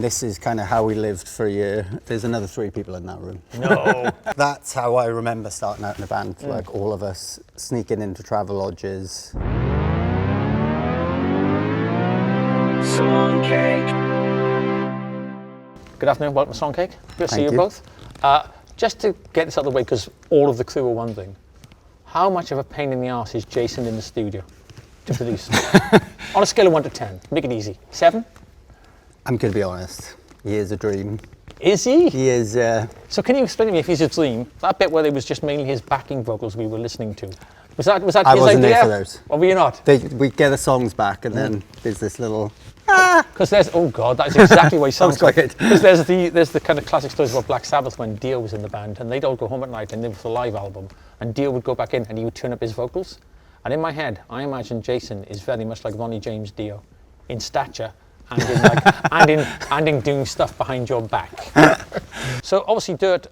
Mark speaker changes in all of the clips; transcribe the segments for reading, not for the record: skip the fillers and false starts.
Speaker 1: This is kind of how we lived for a year. There's another 3 people in that room.
Speaker 2: No.
Speaker 1: That's how I remember starting out in a band, like all of us sneaking into travel lodges.
Speaker 3: Songcake.
Speaker 2: Good afternoon, welcome to Songcake. Good to see
Speaker 1: Thank
Speaker 2: you
Speaker 1: you.
Speaker 2: both. Just to get this out of the way, because all of the crew are one thing, how much of a pain in the arse is Jason in the studio to produce? On a scale of 1 to 10, make it easy. 7?
Speaker 1: I'm going to be honest, he is a dream.
Speaker 2: Is he?
Speaker 1: He is...
Speaker 2: So can you explain to me if he's a dream, that bit where it was just mainly his backing vocals we were listening to, was that
Speaker 1: I
Speaker 2: his
Speaker 1: wasn't
Speaker 2: idea?
Speaker 1: there for those.
Speaker 2: Or were you not?
Speaker 1: We get the songs back and then there's this little...
Speaker 2: Because there's, oh God, that's exactly what he sounds
Speaker 1: quite
Speaker 2: like.
Speaker 1: good.
Speaker 2: Because there's the kind of classic stories about Black Sabbath when Dio was in the band and they'd all go home at night and they were for a live album and Dio would go back in and he would turn up his vocals. And in my head, I imagine Jason is very much like Ronnie James Dio in stature and in like, and in doing stuff behind your back. So obviously Dirt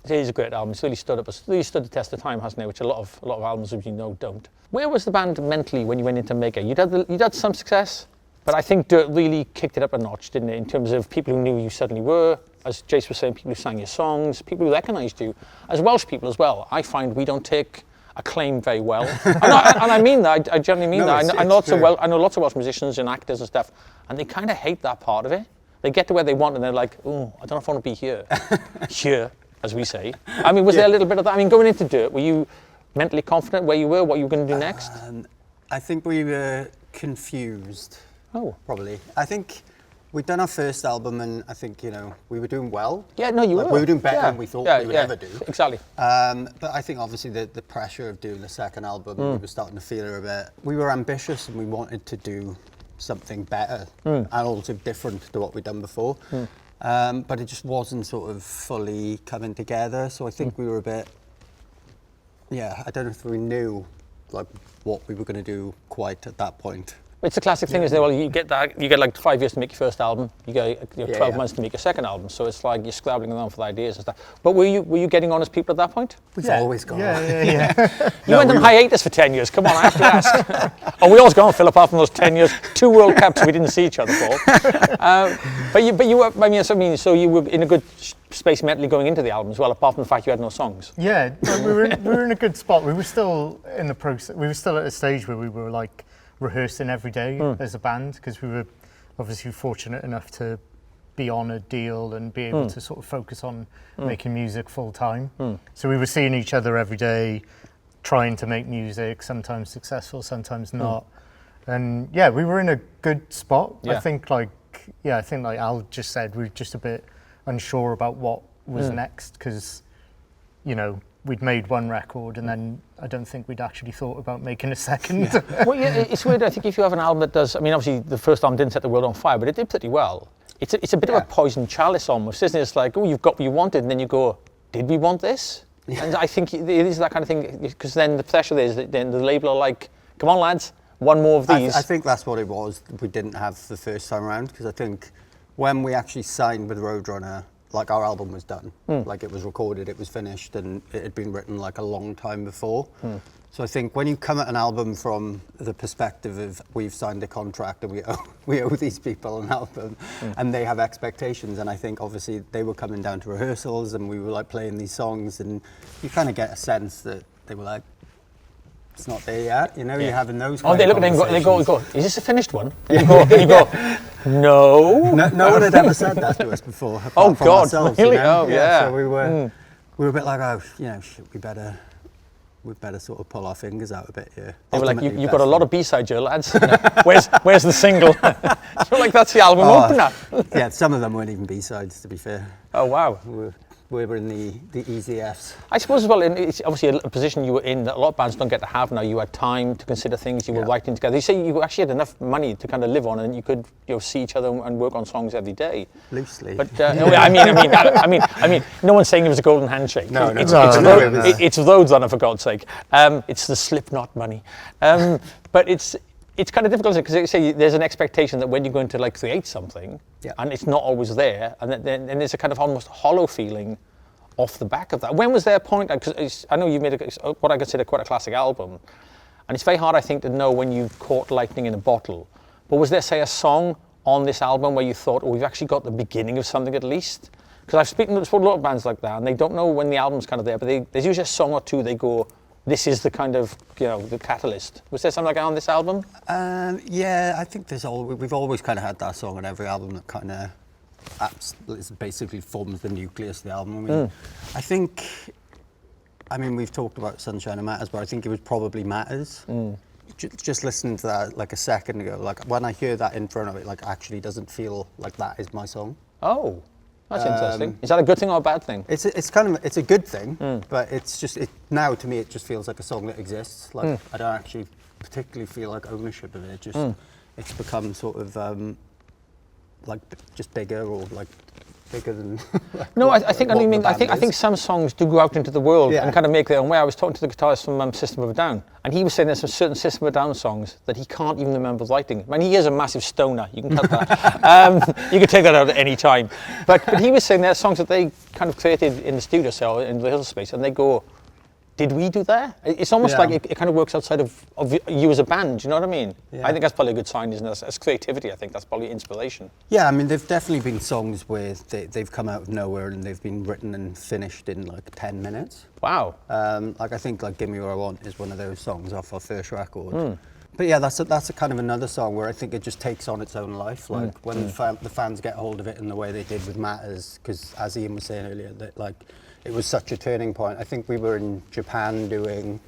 Speaker 2: is a great album. It's really stood the test of time, hasn't it? Which a lot of albums, as you know, don't. Where was the band mentally when you went into Mega? You'd had some success. But I think Dirt really kicked it up a notch, didn't it? In terms of people who knew who you suddenly were, as Jace was saying, people who sang your songs, people who recognised you, as Welsh people as well. I find we don't take acclaim very well. and I mean that, I generally mean that. I know lots of Welsh musicians and actors and stuff, and they kind of hate that part of it. They get to where they want and they're like, oh, I don't know if I want to be here. Here, as we say. I mean, was there a little bit of that? I mean, going into Dirt, were you mentally confident where you were, what you were going to do next?
Speaker 1: I think we were confused.
Speaker 2: Oh.
Speaker 1: Probably. I think we'd done our first album and I think, we were doing well.
Speaker 2: Yeah, no, you were.
Speaker 1: We were doing better than we thought we would ever do.
Speaker 2: Exactly.
Speaker 1: But I think obviously the pressure of doing the second album, we were starting to feel it a bit. We were ambitious and we wanted to do something better and also different to what we'd done before. But it just wasn't sort of fully coming together. So I think we were a bit, I don't know if we knew like what we were going to do quite at that point.
Speaker 2: It's a classic thing, isn't it? Well, you get like 5 years to make your first album. You get 12 months to make your second album. So it's like you're scrabbling around for the ideas and stuff. But were you getting on as people at that point?
Speaker 1: We've always gone.
Speaker 2: Yeah. You went on hiatus for 10 years. Come on, I have to ask. Oh, we always go on, Phil, apart from those 10 years. 2 World Cups we didn't see each other for. But you were. So you were in a good space mentally going into the album as well, apart from the fact you had no songs.
Speaker 4: Yeah, we were in a good spot. We were still in the process. We were still at a stage where we were like rehearsing every day as a band, because we were obviously fortunate enough to be on a deal and be able to sort of focus on making music full time. So we were seeing each other every day, trying to make music, sometimes successful, sometimes not. And we were in a good spot. I think like Al just said, we were just a bit unsure about what was next, because we'd made one record and then I don't think we'd actually thought about making a second.
Speaker 2: Well, it's weird. I think if you have an album that does, I mean, obviously the first album didn't set the world on fire, but it did pretty well. It's a bit of a poison chalice almost, isn't it? It's like, oh, you've got what you wanted, and then you go, did we want this? And I think it is that kind of thing, because then the pressure is that then the label are like, come on lads, one more of these.
Speaker 1: I think that's what it was. We didn't have the first time around, because I think when we actually signed with Roadrunner, like our album was done, like it was recorded, it was finished, and it had been written like a long time before. So I think when you come at an album from the perspective of we've signed a contract and we owe these people an album, and they have expectations, and I think obviously they were coming down to rehearsals and we were like playing these songs, and you kind of get a sense that they were like, it's not there yet, you're having those kind of
Speaker 2: they look at it and they go, is this a finished one? And you go,
Speaker 1: no. No one had ever said that to us before.
Speaker 2: Oh God,
Speaker 1: ourselves,
Speaker 2: really? Oh yeah.
Speaker 1: So we were a bit like, we better sort of pull our fingers out a bit here.
Speaker 2: They were like, you've got a lot of B-sides here, lads. Where's the single? You're like, that's the album opener.
Speaker 1: Yeah, some of them weren't even B-sides, to be fair.
Speaker 2: Oh wow.
Speaker 1: We were in the easy Fs.
Speaker 2: I suppose as well, it's obviously a position you were in that a lot of bands don't get to have now. You had time to consider things, you were writing together. You say you actually had enough money to kind of live on, and you could see each other and work on songs every day.
Speaker 1: Loosely.
Speaker 2: But I mean, no one's saying it was a golden handshake.
Speaker 1: No.
Speaker 2: It's roads on it, for God's sake. It's the Slipknot money. But it's kind of difficult, because you say there's an expectation that when you're going to like create something, and it's not always there, and then there's a kind of almost hollow feeling off the back of that. When was there a point? Because I know you made what I consider quite a classic album, and it's very hard, I think, to know when you've caught lightning in a bottle. But was there, say, a song on this album where you thought, oh, we've actually got the beginning of something at least? Because I've spoken to a lot of bands like that, and they don't know when the album's kind of there, but there's usually a song or two they go, this is the kind of, the catalyst. Was there something like that on this album?
Speaker 1: Yeah, I think we've always kind of had that song on every album that kind of basically forms the nucleus of the album. I mean, we've talked about Sunshine and Matters, but I think it was probably Matters. Just listening to that like a second ago, like when I hear that in front of it, like actually doesn't feel like that is my song.
Speaker 2: Oh. That's interesting. Is that a good thing or a bad thing?
Speaker 1: It's a good thing, but it's just now to me it just feels like a song that exists. Like I don't actually particularly feel like ownership of it. It's become sort of like just bigger or like bigger than.
Speaker 2: No, I think some songs do go out into the world and kind of make their own way. I was talking to the guitarist from System of a Down, and he was saying there's some certain System of a Down songs that he can't even remember writing. I mean, he is a massive stoner. You can cut that. You can take that out at any time. But he was saying there are songs that they kind of created in the studio cell in the rehearsal space, and they go, did we do that? It's almost like it kind of works outside of you as a band, you know what I mean? Yeah. I think that's probably a good sign, isn't it? That's creativity, I think. That's probably inspiration.
Speaker 1: Yeah, I mean, there've definitely been songs where they've come out of nowhere and they've been written and finished in like 10 minutes.
Speaker 2: Wow.
Speaker 1: Like I think like Give Me What I Want is one of those songs off our first record. But yeah, that's a kind of another song where I think it just takes on its own life. Like when the fans get hold of it in the way they did with Matters, because as Ian was saying earlier, that like it was such a turning point. I think we were in Japan doing,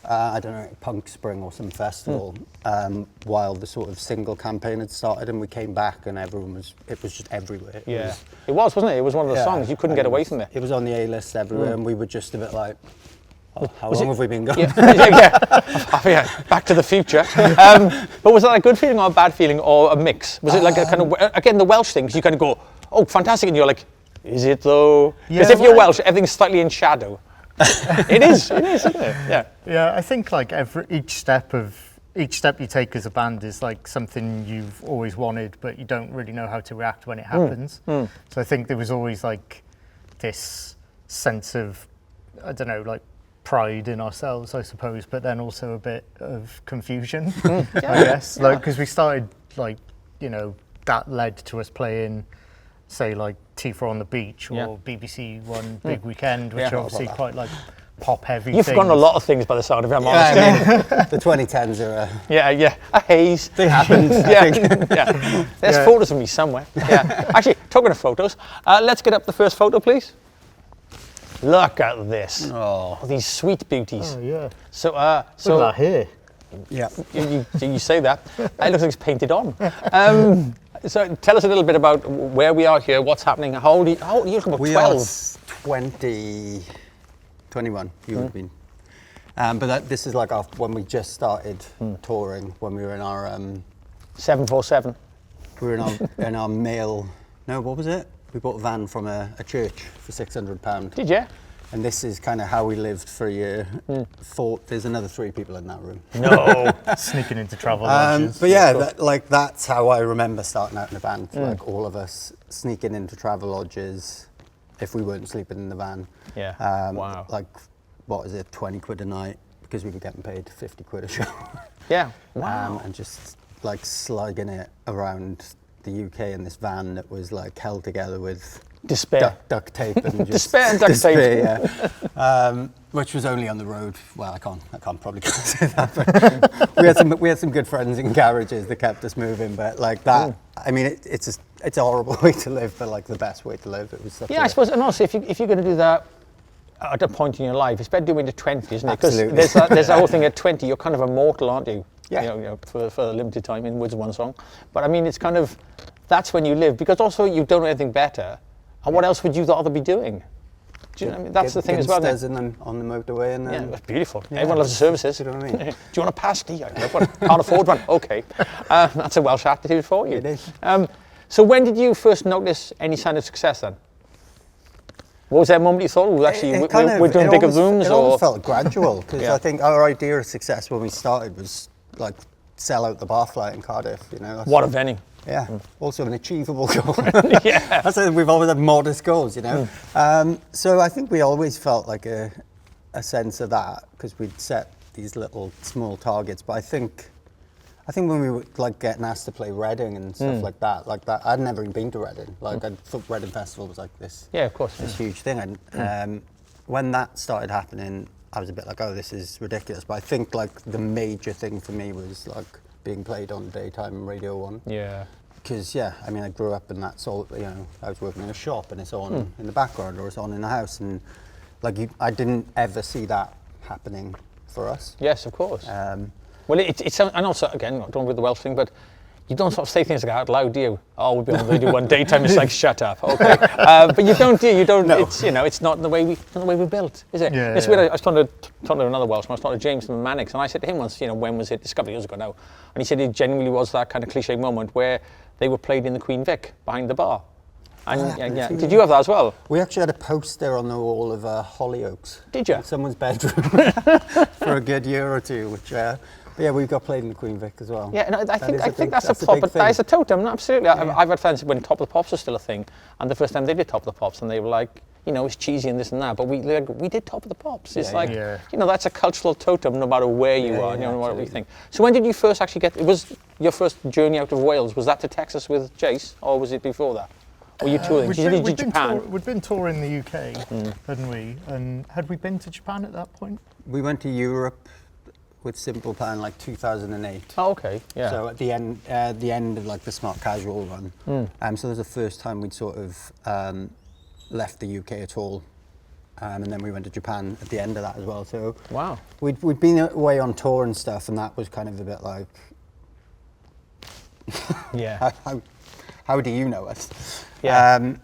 Speaker 1: I don't know, Punk Spring or some festival, while the sort of single campaign had started, and we came back and it was just everywhere.
Speaker 2: It was, wasn't it? It was one of the songs, you couldn't get away from it.
Speaker 1: It was on the A-list everywhere, and we were just a bit like, how long have we been going?
Speaker 2: Back to the future. But was that a good feeling or a bad feeling or a mix? Was it like a kind of, again, the Welsh thing, because you kind of go, oh, fantastic, and you're like, is it though? Because if you're Welsh, everything's slightly in shadow. It is, isn't it? Yeah.
Speaker 4: Yeah, I think like each step you take as a band is like something you've always wanted, but you don't really know how to react when it happens. So I think there was always like this sense of, I don't know, like pride in ourselves, I suppose, but then also a bit of confusion, I guess. Like, because we started like, that led to us playing, say, like T4 on the Beach or BBC One Big Weekend, which are obviously quite like pop heavy.
Speaker 2: You've forgotten a lot of things by the sound of it, I'm honest.
Speaker 1: I mean, the 2010s are
Speaker 2: a haze.
Speaker 1: They happened.
Speaker 2: There's photos of me somewhere. Actually, talking of photos, let's get up the first photo, please. Look at this. Oh, these sweet beauties.
Speaker 4: Oh yeah.
Speaker 2: So
Speaker 4: look at that hair.
Speaker 1: Yeah.
Speaker 2: You say that. It looks like it's painted on. So tell us a little bit about where we are here, what's happening. How old are you? You're about 12.
Speaker 1: We are 21, you would have been. But this is like when we just started touring, when we were in our...
Speaker 2: 747.
Speaker 1: We were in our male... No, what was it? We bought a van from a church for £600.
Speaker 2: Did you?
Speaker 1: And this is kind of how we lived for a year. There's another 3 people in that room.
Speaker 2: No.
Speaker 4: Sneaking into travel lodges.
Speaker 1: But yeah, that's how I remember starting out in a band. Like all of us sneaking into travel lodges if we weren't sleeping in the van.
Speaker 2: Yeah. Wow.
Speaker 1: Like, what is it, 20 quid a night because we were getting paid 50 quid a show.
Speaker 2: Yeah. Wow.
Speaker 1: And just like slugging it around the UK in this van that was like held together with
Speaker 2: despair,
Speaker 1: duct tape, and just
Speaker 2: despair and duct tape.
Speaker 1: Yeah. Which was only on the road. Well, I probably can't say that. But we had some good friends in garages that kept us moving. But like that, I mean, it's a horrible way to live, but like the best way to live. It was such
Speaker 2: I suppose, and also if you're going to do that at a point in your life, it's better doing it at 20, isn't it? Because there's that whole thing at 20, you're kind of immortal, aren't you?
Speaker 1: Yeah.
Speaker 2: For a limited time, in words of one song. But I mean, it's kind of, that's when you live, because also you don't know anything better. And what else would you rather be doing? Do you know what I mean? That's the thing as well.
Speaker 1: On the motorway, and then
Speaker 2: it's beautiful. Yeah. Everyone loves the services.
Speaker 1: Do you know what I mean?
Speaker 2: Do you want a pasty? Can't afford one. Okay, that's a Welsh attitude for you.
Speaker 1: It is.
Speaker 2: So when did you first notice any sign of success then? What was that moment you thought, we're doing bigger rooms?
Speaker 1: It always felt gradual, because I think our idea of success when we started was like sell out the Barfly in Cardiff.
Speaker 2: What a venue.
Speaker 1: Yeah, also an achievable goal.
Speaker 2: Yeah.
Speaker 1: That's it, we've always had modest goals, So I think we always felt like a sense of that, because we'd set these little small targets. But I think I think when we were like getting asked to play Reading and stuff like that, I'd never even been to Reading. Like I thought Reading Festival was like this.
Speaker 2: Yeah, of course.
Speaker 1: This huge thing. And when that started happening, I was a bit like, oh, this is ridiculous. But I think like the major thing for me was like being played on daytime Radio 1.
Speaker 2: Yeah.
Speaker 1: Because I mean, I grew up and that's all. You know, I was working in a shop and it's on in the background or it's on in the house, and like I didn't ever see that happening for us.
Speaker 2: Yes, of course. Well, it's and also again, not doing with the Welsh thing, but you don't sort of say things like out loud, do you? Oh, we'll be on Radio 1 daytime. It's like shut up, okay. But you don't, do you? Don't. No. It's it's not the way we're built, is it?
Speaker 4: Yeah,
Speaker 2: it's weird. I was talking to another Welshman. I was talking to James from Mannix, and I said to him once, when was it? It's a couple of years ago now, and he said it genuinely was that kind of cliche moment where they were played in the Queen Vic behind the bar. And did you have that as well?
Speaker 1: We actually had a poster on the wall of Hollyoaks.
Speaker 2: Did you?
Speaker 1: In someone's bedroom for a good year or two, which. But yeah, we got played in the Queen Vic as well.
Speaker 2: Yeah, and I think that's a proper, that is a totem, absolutely. Yeah. I've had fans when Top of the Pops was still a thing, and the first time they did Top of the Pops, and they were like, it's cheesy and this and that, but we did Top of the Pops. It's that's a cultural totem no matter where you are, no matter what you think. So when did you first actually get, it was your first journey out of Wales, was that to Texas with Jace, or was it before that? Were you touring? Did you Japan?
Speaker 4: We'd been touring the UK, hadn't we? And had we been to Japan at that point?
Speaker 1: We went to Europe with Simple Plan like 2008.
Speaker 2: Oh, okay, yeah.
Speaker 1: So at the end of like the Smart Casual run, so it was the first time we'd sort of left the UK at all, and then we went to Japan at the end of that as well. So
Speaker 2: wow,
Speaker 1: we'd been away on tour and stuff, and that was kind of a bit like,
Speaker 2: yeah,
Speaker 1: how do you know us?
Speaker 2: Yeah.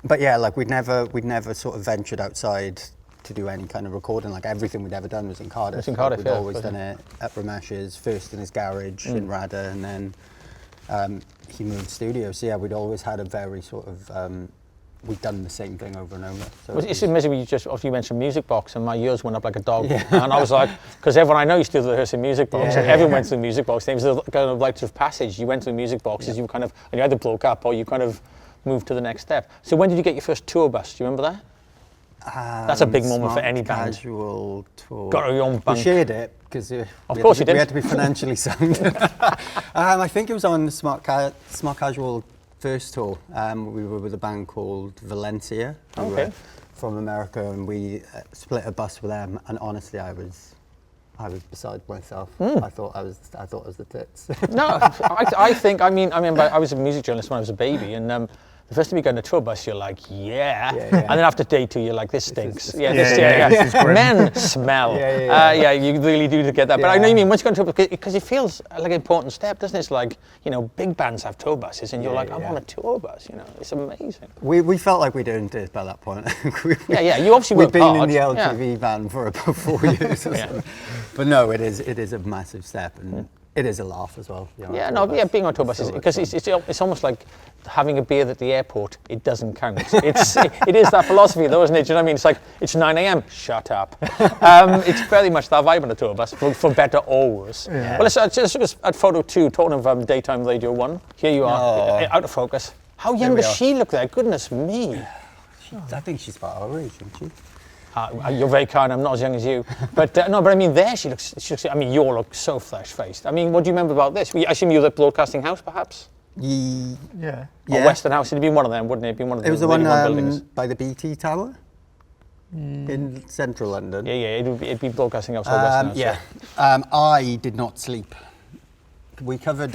Speaker 1: But yeah, like we'd never sort of ventured outside to do any kind of recording. Like everything we'd ever done was in Cardiff.
Speaker 2: It's in Cardiff,
Speaker 1: we'd always done it at Ramesh's, first in his garage in Rada, and then he moved studios. So yeah, we'd always had a very sort of we'd done the same thing over and over. So
Speaker 2: it's amazing. You mentioned Music Box, and my ears went up like a dog, and I was like, because everyone I know used to do the rehearsing Music Box, and everyone went to the Music Box. It was a kind of like of passage. You went to the Music Boxes, you kind of, and you either broke up or you kind of moved to the next step. So when did you get your first tour bus? Do you remember that? That's a big moment for any band.
Speaker 1: Casual tour.
Speaker 2: Got your own bunk.
Speaker 1: We shared it because
Speaker 2: of course you did.
Speaker 1: We had to be financially sound. I think it was on the Smart Casual first tour. We were with a band called Valencia, who were from America, and we split a bus with them. And honestly, I was beside myself. I thought I was the tits.
Speaker 2: No, I think. I mean, I was a music journalist when I was a baby, and the first time you go on a tour bus, you're like, and then after day two, you're like, this stinks.
Speaker 4: This is
Speaker 2: Men smell. You really do get that. But I know what you mean. Once you go on tour bus, because it feels like an important step, doesn't it? It's like, big bands have tour buses, and you're like, I'm on a tour bus. It's amazing.
Speaker 1: We felt like we'd earned it by that point.
Speaker 2: You obviously
Speaker 1: we've been
Speaker 2: hard.
Speaker 1: in the LTV band for about 4 years or something. But no, it is a massive step, and it is a laugh as well.
Speaker 2: Being on tour buses, because it's almost like having a beer at the airport. It doesn't count. It is that philosophy though, isn't it? Do you know what I mean? It's like, it's 9 a.m. Shut up. It's very much that vibe on a tour bus, for better or worse. Yeah. Well, let's look at photo 2, talking of daytime Radio 1. Here you are, out of focus. How young does she look there? Goodness me.
Speaker 1: I think she's about our age, isn't she?
Speaker 2: You're very kind. I'm not as young as you, but no. But I mean, there she looks. I mean, you all look so fresh-faced. I mean, what do you remember about this? I assume you're the Broadcasting House, perhaps.
Speaker 4: Yeah.
Speaker 2: Or Western House. It'd be one of them, wouldn't it? It'd be one of the.
Speaker 1: It was the one
Speaker 2: buildings
Speaker 1: by the BT Tower in central London.
Speaker 2: Yeah. It'd be Broadcasting House or Western House.
Speaker 1: Yeah. I did not sleep. We covered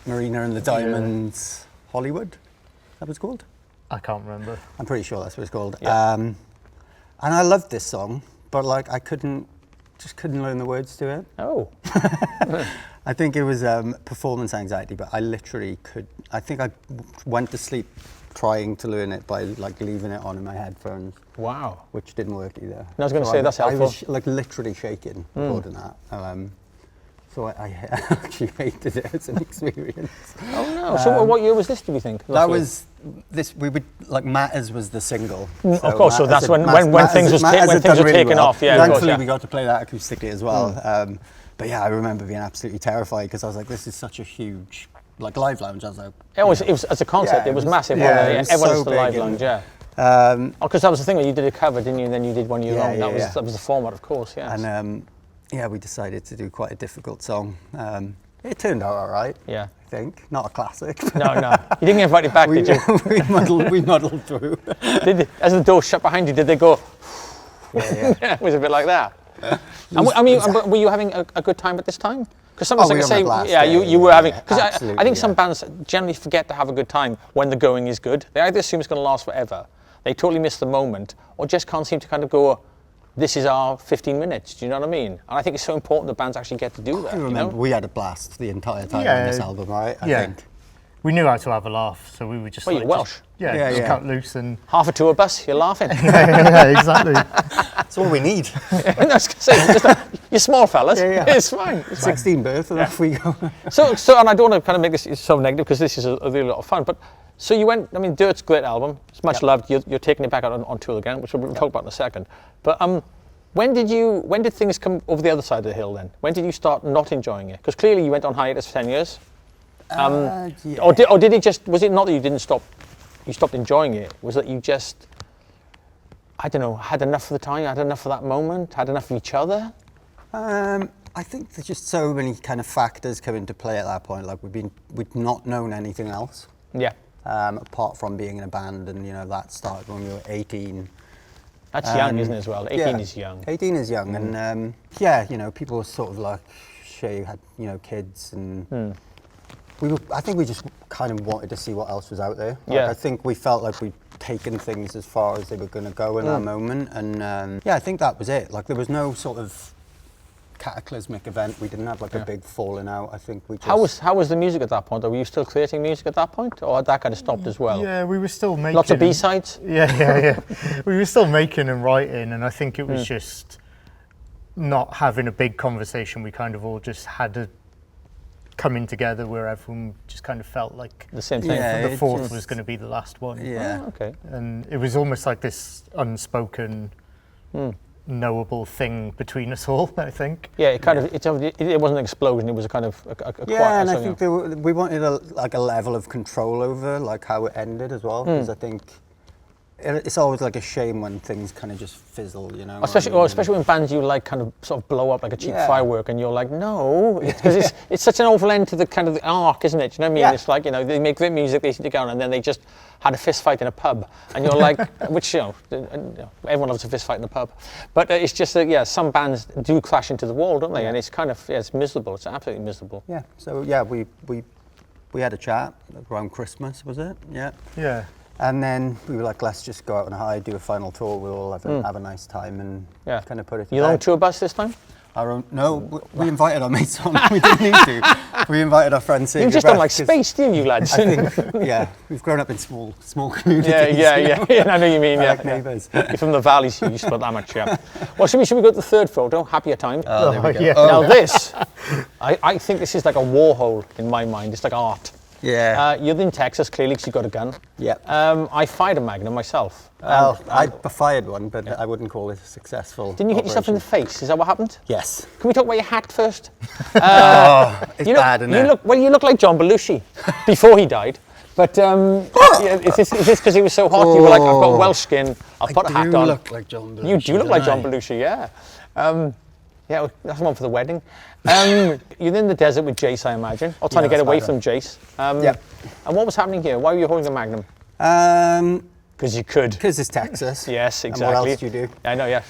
Speaker 1: Marina and the Diamonds, Hollywood. That was called.
Speaker 4: I can't remember.
Speaker 1: I'm pretty sure that's what it's called.
Speaker 2: Yeah.
Speaker 1: And I loved this song, but like I couldn't learn the words to it.
Speaker 2: Oh.
Speaker 1: I think it was performance anxiety, but I literally I think I went to sleep trying to learn it by like leaving it on in my headphones.
Speaker 2: Wow.
Speaker 1: Which didn't work either.
Speaker 2: I was going to say that's helpful.
Speaker 1: I was like literally shaking recording that. So I actually hated it as an experience.
Speaker 2: Oh no! So what year was this? Do we think?
Speaker 1: That was this. We would like Matters was the single.
Speaker 2: Of course. So that's when things were taken off. Yeah.
Speaker 1: Thankfully, we got to play that acoustically as well. But yeah, I remember being absolutely terrified because I was like, this is such a huge like live lounge. I was like,
Speaker 2: it was as a concept. It was massive. Everyone's the live lounge. Yeah. Because that was the thing when you did a cover, didn't you? And then you did one of your own. That was the format, of course. Yes.
Speaker 1: And we decided to do quite a difficult song. It turned out all right.
Speaker 2: Yeah.
Speaker 1: I think not a classic.
Speaker 2: No. You didn't get invited back,
Speaker 1: we,
Speaker 2: did you?
Speaker 1: we muddled through.
Speaker 2: As the door shut behind you, did they go?
Speaker 1: Yeah.
Speaker 2: It was a bit like that. Were you having a good time at this time? Because sometimes, like I say,
Speaker 1: blast,
Speaker 2: you were having. Because I
Speaker 1: absolutely,
Speaker 2: think some bands generally forget to have a good time when the going is good. They either assume it's going to last forever, they totally miss the moment, or just can't seem to kind of go, this is our 15 minutes. Do you know what I mean? And I think it's so important that bands actually get to do that.
Speaker 1: I remember we had a blast the entire time
Speaker 4: Yeah.
Speaker 1: on this album, right? I think.
Speaker 4: We knew how to have a laugh, so we were just
Speaker 2: Well,
Speaker 4: like,
Speaker 2: you're Welsh.
Speaker 4: Just cut loose and
Speaker 2: Half a tour bus, you're laughing.
Speaker 4: yeah, exactly.
Speaker 1: That's all we need.
Speaker 2: I was gonna say, you're small fellas.
Speaker 1: Yeah.
Speaker 2: It's fine. It's fine.
Speaker 1: 16 birth, and off we go.
Speaker 2: So, and I don't want to kind of make this so negative because this is a really lot of fun. But so you went. I mean, Dirt's a great album. It's much loved. You're taking it back out on tour again, which we'll talk about in a second. But when did things come over the other side of the hill then? When did you start not enjoying it? Because clearly you went on hiatus for 10 years.
Speaker 1: Yeah.
Speaker 2: Or did it just? Was it not that you didn't stop? You stopped enjoying it. Was that you just? I don't know. Had enough of the time. Had enough of that moment. Had enough of each other.
Speaker 1: I think there's just so many kind of factors come into play at that point. Like we'd not known anything else.
Speaker 2: Yeah.
Speaker 1: Apart from being in a band, and that started when we were 18.
Speaker 2: That's young, isn't it, as well? 18 is young.
Speaker 1: 18 is young, and people were sort of like, sure, you had kids, and I think we just kind of wanted to see what else was out there. Like, I think we felt like we'd taken things as far as they were going to go in that moment, and I think that was it. Like there was no sort of cataclysmic event. We didn't have like a big falling out. I think we just...
Speaker 2: How was the music at that point? Or were you still creating music at that point, or had that kind of stopped as well?
Speaker 4: Yeah, we were still making
Speaker 2: Lots of B-sides.
Speaker 4: Yeah. We were still making and writing, and I think it was just not having a big conversation. We kind of all just had a coming together where everyone just kind of felt like
Speaker 2: the same thing.
Speaker 1: Yeah,
Speaker 4: the fourth was going to be the last one.
Speaker 1: Yeah.
Speaker 2: Oh, okay.
Speaker 4: And it was almost like this unspoken, knowable thing between us all, I think.
Speaker 2: Yeah, it kind of it wasn't an explosion. It was a kind of a quiet.
Speaker 1: Yeah, and I think we wanted a level of control over like how it ended as well, because I think it's always like a shame when things kind of just fizzle,
Speaker 2: Especially when bands you like kind of sort of blow up like a cheap firework, and you're like, no, because it's such an awful end to the kind of the arc, isn't it? Do you know what I mean?
Speaker 1: Yeah.
Speaker 2: It's like they make great music, they sit down, and then they just had a fist fight in a pub, and you're like, which everyone loves a fist fight in a pub, but it's just that some bands do crash into the wall, don't they? And it's kind of it's miserable. It's absolutely miserable.
Speaker 1: Yeah. So we had a chat around Christmas, was it? Yeah.
Speaker 4: Yeah.
Speaker 1: And then we were like, let's just go out on a high, do a final tour. We'll all have a nice time and kind of put it.
Speaker 2: Your own tour bus this time?
Speaker 1: No, we invited our mates on. We didn't need to. We invited our friends.
Speaker 2: You've just done like space, do you lads?
Speaker 1: I think, we've grown up in small communities.
Speaker 2: Yeah. I know you mean.
Speaker 1: Like neighbours.
Speaker 2: You're from the valleys, so you split that much, yeah. Well, should we go to the third photo? Happier time.
Speaker 1: Oh, there we go.
Speaker 4: Yeah.
Speaker 2: Now this, I think this is like a war hole in my mind. It's like art.
Speaker 1: Yeah.
Speaker 2: You're in Texas, clearly, because you've got a gun.
Speaker 1: Yeah.
Speaker 2: I fired a Magnum myself.
Speaker 1: Well, I fired one, but I wouldn't call it a successful.
Speaker 2: Didn't you hit yourself in the face? Is that what happened?
Speaker 1: Yes.
Speaker 2: Can we talk about your hat first?
Speaker 1: It's bad, isn't it?
Speaker 2: You look like John Belushi before he died. But is this because he was so hot? You were like, I've got Welsh skin. I'll put a hat on.
Speaker 1: You look like John Belushi.
Speaker 2: You do look like John Belushi, yeah. Yeah, that's one for the wedding. You're in the desert with Jace, I imagine, or trying to get away from Jace.
Speaker 1: Yeah.
Speaker 2: And what was happening here? Why were you holding a Magnum? Because you could.
Speaker 1: Because it's Texas.
Speaker 2: Yes, exactly.
Speaker 1: And what else do you do?
Speaker 2: I know, yeah.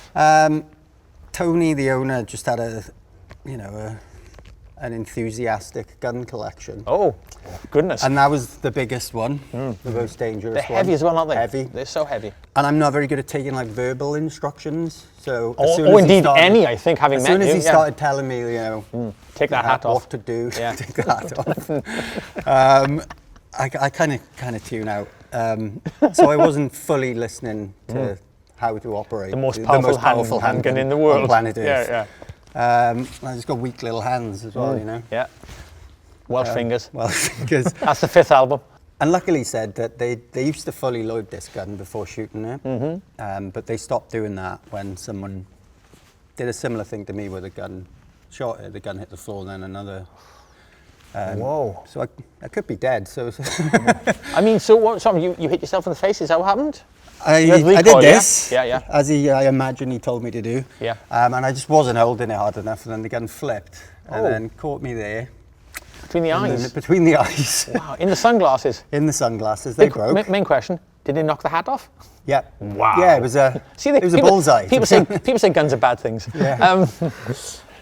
Speaker 1: Tony, the owner, just had an enthusiastic gun collection.
Speaker 2: Oh, goodness.
Speaker 1: And that was the biggest one, the most dangerous
Speaker 2: They're heavy as well, aren't they?
Speaker 1: Heavy.
Speaker 2: They're so heavy.
Speaker 1: And I'm not very good at taking like verbal instructions. So
Speaker 2: Indeed, any, I think, having met you.
Speaker 1: As soon as he started telling me,
Speaker 2: take that hat off.
Speaker 1: What to do,
Speaker 2: Yeah.
Speaker 1: take the hat off. I kind of tune out. So I wasn't fully listening to how to operate.
Speaker 2: The most powerful handgun in the world.
Speaker 1: On planet Earth.
Speaker 2: Yeah.
Speaker 1: I just got weak little hands as well,
Speaker 2: Yeah. Welsh fingers.
Speaker 1: Welsh fingers.
Speaker 2: That's the fifth album.
Speaker 1: And luckily said that they used to fully load this gun before shooting it, but they stopped doing that when someone did a similar thing to me with a gun, shot it, the gun hit the floor, and then another.
Speaker 2: Whoa.
Speaker 1: So I could be dead. So
Speaker 2: I mean, so what? Sorry, you hit yourself in the face. Is that what happened?
Speaker 1: I
Speaker 2: recoil,
Speaker 1: did this,
Speaker 2: yeah.
Speaker 1: as I imagine he told me to do.
Speaker 2: Yeah.
Speaker 1: And I just wasn't holding it hard enough, and then the gun flipped, and then caught me there.
Speaker 2: Between the eyes.
Speaker 1: Between the eyes.
Speaker 2: Wow. In the sunglasses.
Speaker 1: In the sunglasses, they broke.
Speaker 2: Main question: did they knock the hat off?
Speaker 1: Yeah.
Speaker 2: Wow.
Speaker 1: Yeah, it was a. It was a bullseye.
Speaker 2: People say guns are bad things.
Speaker 1: Yeah.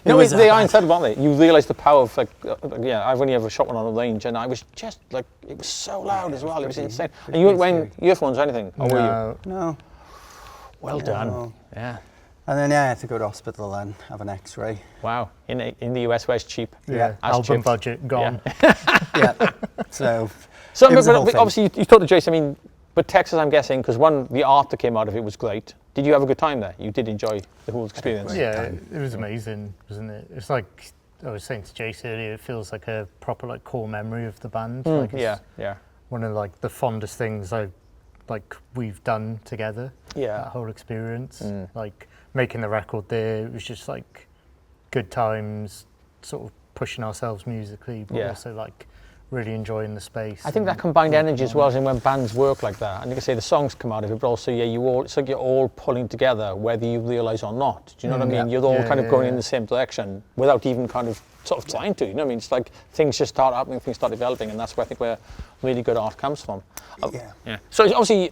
Speaker 2: No, they are incredible, aren't they? You realise the power of I've only ever shot one on a range, and I was just like, it was so loud as well. It was insane. And you weren't wearing earphones or anything, or were you?
Speaker 1: No.
Speaker 2: Well done. Yeah.
Speaker 1: And then I had to go to hospital and have an X-ray.
Speaker 2: Wow. In the US, where it's cheap.
Speaker 4: Yeah. Album budget gone.
Speaker 1: Yeah. So.
Speaker 2: So, but obviously, you talked to Jason. I mean, but Texas, I'm guessing, because the art that came out of it was great. Did you have a good time there? You did enjoy the whole experience.
Speaker 4: Yeah, it was amazing, wasn't it? It's like I was saying to Jason earlier. It feels like a proper core memory of the band. Like it's one of the fondest things we've done together.
Speaker 2: Yeah.
Speaker 4: That whole experience, like making the record there, it was just like good times, sort of pushing ourselves musically, but also like really enjoying the space.
Speaker 2: I think that combined energy as well, as in when bands work like that, and you can say the songs come out of it, but also it's like you're all pulling together, whether you realise or not. Do you know what I mean? You're all kind of going in the same direction without even kind of sort of trying to. You know what I mean? It's like things just start happening, things start developing, and that's where I think where really good art comes from. Yeah. So obviously,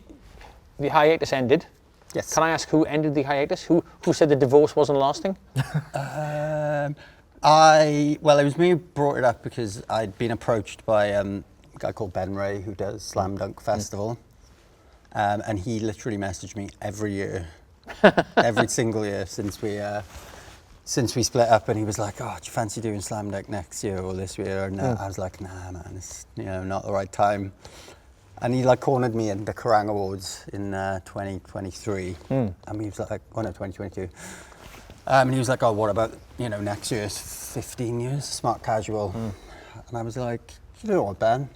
Speaker 2: the hiatus ended.
Speaker 1: Yes.
Speaker 2: Can I ask who ended the hiatus? Who said the divorce wasn't lasting?
Speaker 1: It was me who brought it up because I'd been approached by a guy called Ben Ray who does Slam Dunk Festival, and he literally messaged me every year, every single year since we split up, and he was like, "Oh, do you fancy doing Slam Dunk next year or this year?" And I was like, "Nah, man, it's not the right time." And he cornered me in the Kerrang Awards in 2023, and he was like, "Oh no, 2022." And he was like, "Oh, what about next year's 15 years Smart Casual?" And I was like, "You know what, Ben?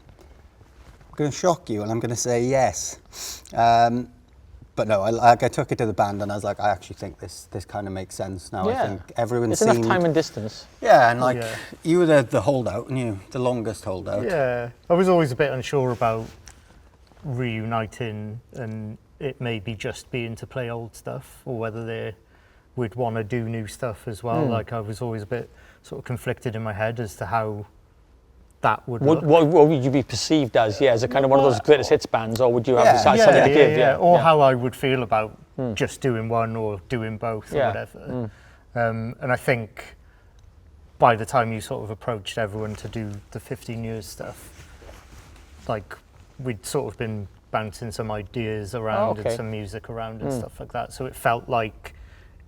Speaker 1: I'm going to shock you, and I'm going to say yes." But no, I took it to the band, and I was like, "I actually think this kind of makes sense now."
Speaker 2: Yeah.
Speaker 1: I think everyone
Speaker 2: It's enough time and distance.
Speaker 1: Yeah, and you were the holdout, and you the longest holdout.
Speaker 4: Yeah, I was always a bit unsure about reuniting, and it maybe just being to play old stuff, or whether we'd want to do new stuff as well. Like I was always a bit sort of conflicted in my head as to how that would look.
Speaker 2: What would you be perceived as? Yeah, as a kind of one of those greatest hits bands, or would you have something to give? Yeah.
Speaker 4: Or how I would feel about just doing one or doing both or whatever. And I think by the time you sort of approached everyone to do the 15 years stuff, like we'd sort of been bouncing some ideas around and some music around and stuff like that. So it felt like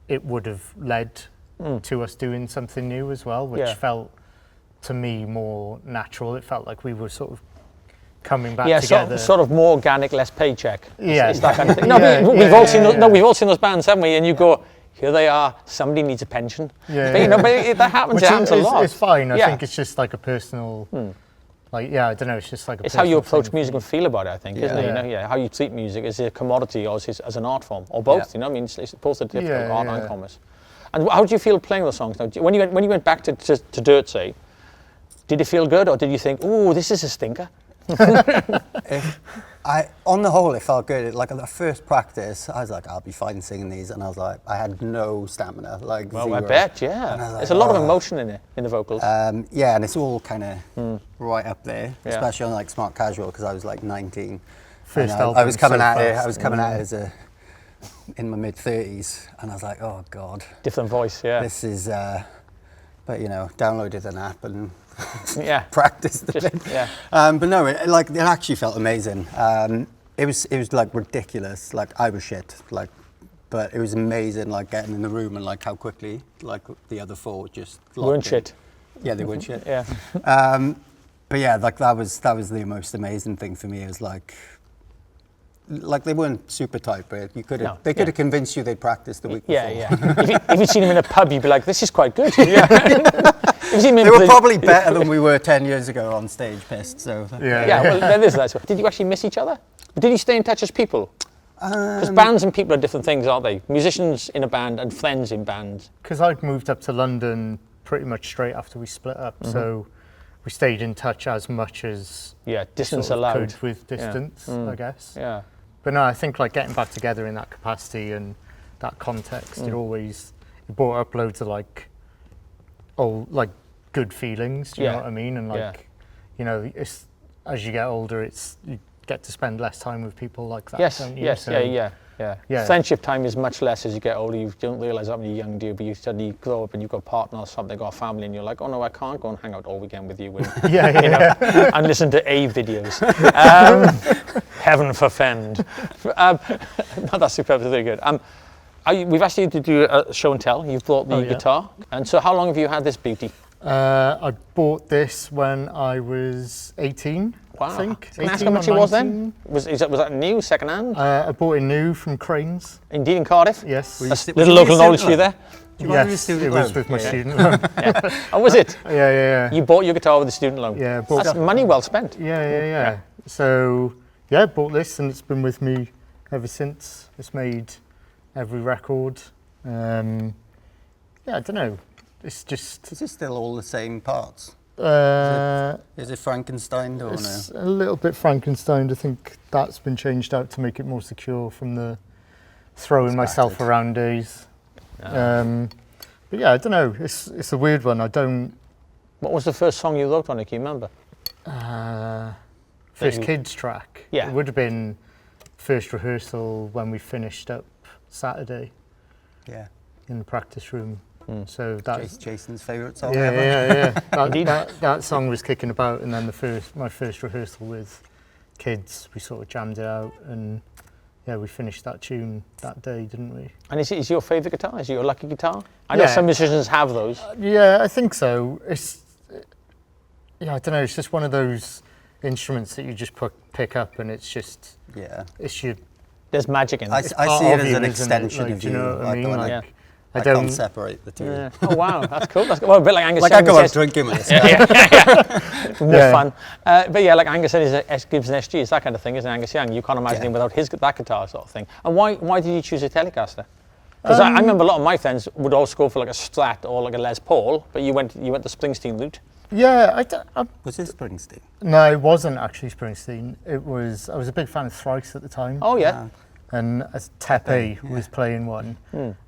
Speaker 4: it would have led to us doing something new as well, which felt to me more natural. It felt like we were sort of coming back together.
Speaker 2: Sort of more organic, less paycheck.
Speaker 4: Yeah,
Speaker 2: it's that kind of thing. No, we've all seen those bands, haven't we? And you go, here they are. Somebody needs a pension.
Speaker 4: Yeah,
Speaker 2: but that happens. It happens a lot.
Speaker 4: It's fine. I think it's just like a personal. I don't know. It's just like
Speaker 2: it's how you approach music and feel about it. I think, isn't it? How you treat music. Is it a commodity or as an art form, or both? I mean, it's both a difficult art and commerce. And how did you feel playing those songs now? When you went back to Dirt, say, did it feel good, or did you think, "Oh, this is a stinker"?
Speaker 1: On the whole, it felt good. Like at the first practice, I was like, "I'll be fine singing these," and I was like, I had no stamina. Zero.
Speaker 2: I bet, yeah. Like, there's a lot of emotion in it, in the vocals.
Speaker 1: And it's all kind of right up there, especially on Smart Casual, because I was 19.
Speaker 4: First album.
Speaker 1: I was coming at it in my mid-30s, and I was like, "Oh God,
Speaker 2: different voice, yeah."
Speaker 1: This is, but downloaded an app and practiced a bit.
Speaker 2: Yeah.
Speaker 1: But no, it actually felt amazing. It was ridiculous. I was shit. But it was amazing. Getting in the room and how quickly the other four just
Speaker 2: weren't shit.
Speaker 1: Yeah, they weren't shit.
Speaker 2: Yeah.
Speaker 1: But yeah, that was the most amazing thing for me. Is they weren't super tight, but they could have convinced you they'd practiced the week before.
Speaker 2: If you'd seen them in a pub, you'd be like, "This is quite good."
Speaker 1: They were probably better than we were 10 years ago on stage, pissed. So
Speaker 2: well, there is that. Did you actually miss each other? Did you stay in touch as people? Because bands and people are different things, aren't they? Musicians in a band and friends in bands.
Speaker 4: Because I'd moved up to London pretty much straight after we split up, so we stayed in touch as much as
Speaker 2: distance allowed.
Speaker 4: Could with distance, I guess.
Speaker 2: Yeah.
Speaker 4: But no, I think getting back together in that capacity and that context, it brought up loads of old good feelings. Do you know what I mean? And like, you know, it's, as you get older, you get to spend less time with people like that.
Speaker 2: Yes,
Speaker 4: don't you?
Speaker 2: yes,
Speaker 4: So,
Speaker 2: yeah. Friendship time is much less as you get older. You don't realise that when you're young, do you? But you suddenly grow up and you've got a partner or something, got a family, and you're like, oh no, I can't go and hang out all weekend with you and, and listen to A videos. Heaven forfend. No, that's superb. Very good. We've asked you to do a show and tell. You've brought the guitar, and so how long have you had this beauty?
Speaker 4: I bought this when I was 18.
Speaker 2: Wow.
Speaker 4: I think.
Speaker 2: Can I ask how much it was then? Was that new, second hand?
Speaker 4: I bought it new from Cranes.
Speaker 2: Indeed, in Cardiff?
Speaker 4: Yes.
Speaker 2: That's little local knowledge for you there?
Speaker 4: Yes, it was with my student loan.
Speaker 2: Oh, was it?
Speaker 4: Yeah.
Speaker 2: You bought your guitar with a student loan?
Speaker 4: Yeah.
Speaker 2: That's money well spent.
Speaker 4: Yeah. So, yeah, I bought this and it's been with me ever since. It's made every record. I don't know. It's just...
Speaker 1: Is it still all the same parts? Is it Frankenstein or
Speaker 4: it's
Speaker 1: no?
Speaker 4: a little bit Frankenstein. I think that's been changed out to make it more secure from the throwing myself around days. But yeah, I don't know. It's a weird one. I don't...
Speaker 2: What was the first song you wrote on it? Can you remember?
Speaker 4: First kids track.
Speaker 2: Yeah.
Speaker 4: It would have been first rehearsal when we finished up Saturday.
Speaker 1: Yeah.
Speaker 4: In the practice room. So that's
Speaker 1: Jason's favourite song ever.
Speaker 4: That song was kicking about, and then my first rehearsal with kids, we sort of jammed it out, and yeah, we finished that tune that day, didn't we?
Speaker 2: And is your favourite guitar? Is it your lucky guitar? I know some musicians have those.
Speaker 4: Yeah, I think so. I don't know. It's just one of those instruments that you just pick up, and it's just it's your.
Speaker 2: There's magic in it.
Speaker 1: I see it as an extension of you.
Speaker 4: You know what I mean?
Speaker 1: Like, I can't separate the two.
Speaker 2: Yeah. Oh wow, that's cool. Well, a bit like Angus.
Speaker 1: Like I go out drinking with this guy.
Speaker 2: More fun. But yeah, like Angus said, it's Gibbs and SG. It's that kind of thing, isn't it, Angus Young? You can't imagine him without that guitar sort of thing. And why did you choose a Telecaster? Because I remember a lot of my friends would always go for like a Strat or like a Les Paul, but you went the Springsteen route.
Speaker 4: Yeah,
Speaker 1: was it Springsteen?
Speaker 4: No, it wasn't actually Springsteen. I was a big fan of Thrice at the time.
Speaker 2: Oh yeah.
Speaker 4: And Tepe was playing one,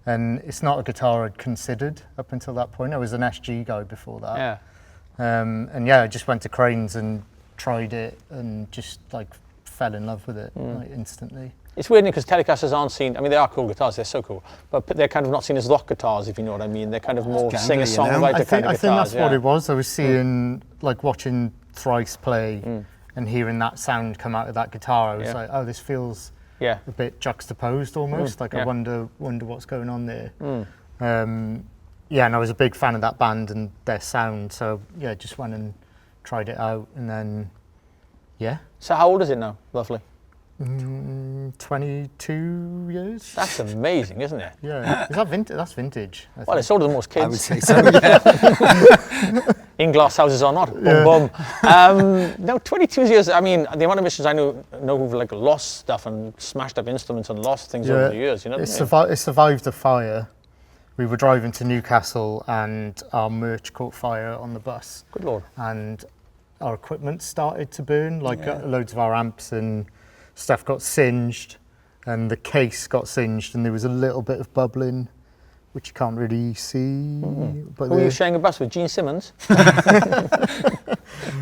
Speaker 4: and it's not a guitar I'd considered up until that point. I was an SG guy before that.
Speaker 2: Yeah.
Speaker 4: And yeah, I just went to Cranes and tried it, and just like fell in love with it like instantly.
Speaker 2: It's weird because Telecasters aren't seen. I mean, they are cool guitars. They're so cool, but they're kind of not seen as rock guitars, if you know what I mean. They're kind of more singer-songwriter kind of guitars.
Speaker 4: I think that's what it was. I was seeing, like, watching Thrice play and hearing that sound come out of that guitar. I was like, oh, this feels a bit juxtaposed almost. Like, I wonder what's going on there. Yeah, and I was a big fan of that band and their sound. So yeah, just went and tried it out, and then
Speaker 2: So how old is it now, roughly?
Speaker 4: 22 years.
Speaker 2: That's amazing, isn't it?
Speaker 4: Yeah. Is that vintage? That's vintage.
Speaker 2: Well, it's older than most kids.
Speaker 1: I would say so, yeah.
Speaker 2: In glass houses or not. Boom, boom. No, 22 years. I mean, the amount of musicians I know who've like lost stuff and smashed up instruments and lost things over the years, you know?
Speaker 4: It survived the fire. We were driving to Newcastle and our merch caught fire on the bus.
Speaker 2: Good Lord.
Speaker 4: And our equipment started to burn, like loads of our amps and stuff got singed, and the case got singed, and there was a little bit of bubbling, which you can't really see. But
Speaker 2: who were you sharing a bus with? Gene Simmons?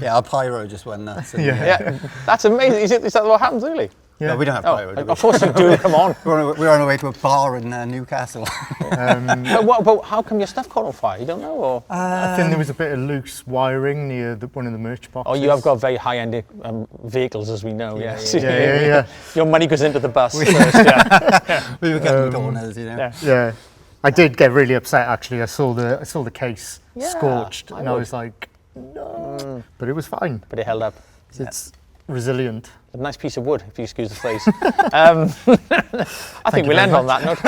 Speaker 1: Yeah, our pyro just went nuts.
Speaker 2: Yeah, that's amazing. Is that what happens, really?
Speaker 1: Yeah. No, we don't have pyro.
Speaker 2: Of course you do, come on.
Speaker 1: We're on our way to a bar in Newcastle.
Speaker 2: But how come your stuff caught on fire? You don't know? Or?
Speaker 4: I think there was a bit of loose wiring near one of the merch boxes.
Speaker 2: Oh, you have got very high-end vehicles, as we know, yes.
Speaker 4: Yeah.
Speaker 2: Your money goes into the bus first,
Speaker 1: We were getting corners, you know.
Speaker 4: Yeah. I did get really upset, actually. I saw the case scorched, and I was like, no. But it was fine.
Speaker 2: But it held up.
Speaker 4: It's resilient.
Speaker 2: A nice piece of wood, if you excuse the phrase. I think we'll end on that note.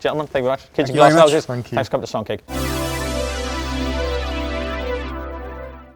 Speaker 2: Gentlemen, thank you very much. Kids and Glass Houses.
Speaker 4: Thank you.
Speaker 2: Thanks for coming to Songcake.